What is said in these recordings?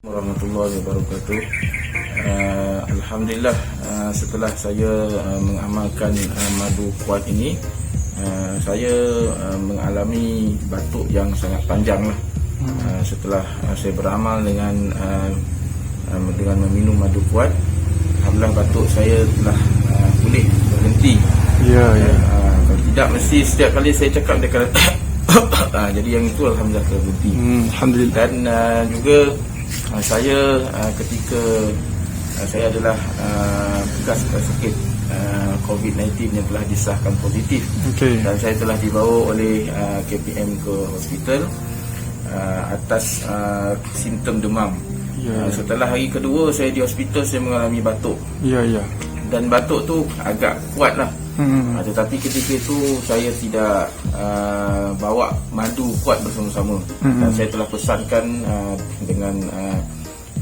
Warahmatullahi wabarakatuh. Alhamdulillah, setelah saya mengamalkan madu kuat ini, saya mengalami batuk yang sangat panjang lah. Setelah saya beramal dengan meminum madu kuat, alhamdulillah batuk saya telah pulih, berhenti. Kalau tidak, mesti setiap kali saya cakap dia kata jadi yang itu alhamdulillah berhenti. Alhamdulillah. Dan juga saya ketika saya adalah bekas sakit COVID-19 yang telah disahkan positif, dan saya telah dibawa oleh KPM ke hospital atas simptom demam. Setelah hari kedua saya di hospital, saya mengalami batuk. Dan batuk tu agak kuat lah. Tetapi ketika itu saya tidak bawa madu kuat bersama-sama. Dan saya telah pesankan dengan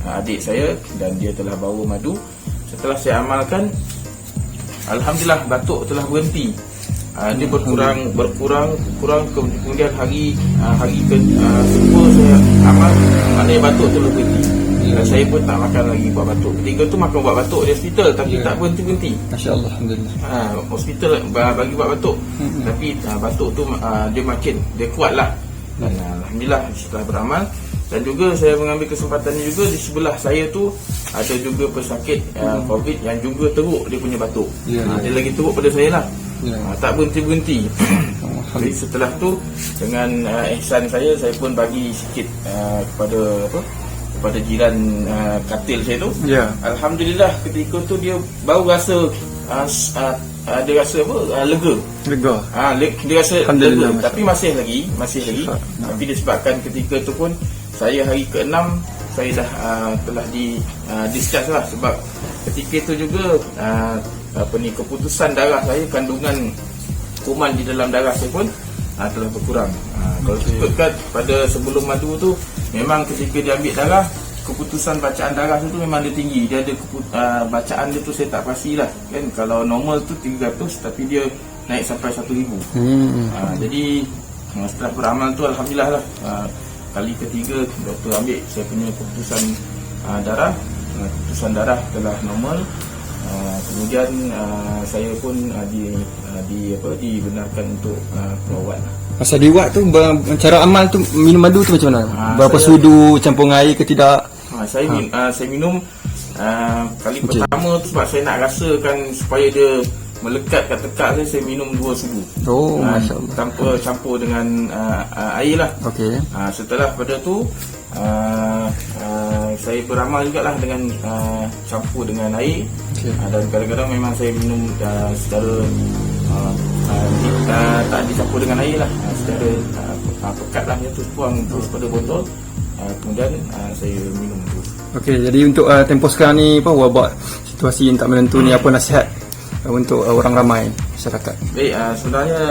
adik saya, dan dia telah bawa madu. Setelah saya amalkan, alhamdulillah batuk telah berhenti. Dia berkurang, kemudian hari kedua saya amal, maknanya batuk telah berhenti. Saya pun tak makan lagi buat batuk. Ketika tu makan buat batuk di hospital, tapi tak berhenti-berhenti. Masya-Allah, alhamdulillah. Hospital bagi buat batuk, tapi batuk tu dia kuatlah. Dan alhamdulillah setelah beramal, dan juga saya mengambil kesempatan ini juga, di sebelah saya tu ada juga pesakit COVID yang juga teruk dia punya batuk. Dia lagi teruk pada saya lah. Tak berhenti-berhenti. Jadi setelah tu, dengan ihsan saya pun bagi sikit kepada jiran katil saya tu. Alhamdulillah ketika tu dia baru rasa dia rasa lega. Dia rasa lega, tapi masih lagi. Tapi disebabkan ketika tu pun saya hari ke-6 saya dah telah discharge lah, sebab ketika itu juga keputusan darah saya, kandungan kuman di dalam darah saya pun telah berkurang. Kalau ikutkan pada sebelum madu tu, memang ketika dia ambil darah, keputusan bacaan darah tu memang dia tinggi. Dia ada bacaan dia tu saya tak pastilah kan. Kalau normal tu 300, tapi dia naik sampai 1000. Jadi setelah beramal tu alhamdulillah lah, kali ketiga doktor ambil saya punya keputusan darah. Keputusan darah telah normal. Kemudian saya pun dibenarkan untuk berawat. Masa diwat tu, cara amal tu, minum madu tu macam mana? Berapa sudu, campur air ke tidak? Saya minum kali pertama tu sebab saya nak rasakan supaya dia melekat kat tekak saya minum 2 sudu. Masya Allah. Tanpa campur dengan air lah. Setelah pada tu saya beramal jugalah dengan campur dengan air. Dan kadang-kadang memang saya minum secara tak dicampur dengan air lah, secara pekat lah, iaitu tuang terus pada botol. Kemudian saya minum tu. Jadi untuk tempoh sekarang ni, wabak situasi yang tak menentu ni, apa nasihat untuk orang ramai masyarakat? Baik, sebenarnya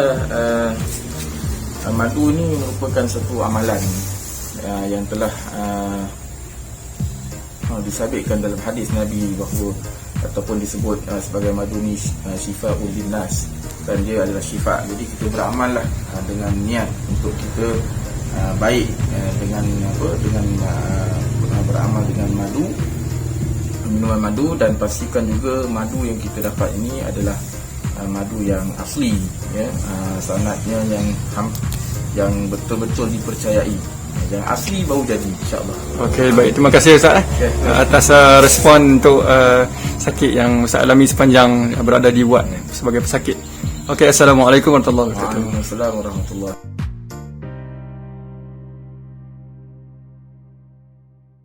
madu ni merupakan satu amalan yang telah disabitkan dalam hadis Nabi, bahawa ataupun disebut sebagai madu ni syifa'ul linnas, dan dia adalah syifa. Jadi kita beramal lah dengan niat untuk kita baik dengan beramal dengan madu, minuman madu, dan pastikan juga madu yang kita dapat ini adalah madu yang asli, sanadnya yang betul-betul dipercayai. Yang asli baru jadi, insya-Allah. Baik, terima kasih Ustaz atas respon untuk sakit yang Ustaz alami sepanjang berada di wad sebagai pesakit. Assalamualaikum warahmatullahi wabarakatuh. Waalaikumsalam warahmatullahi wabarakatuh.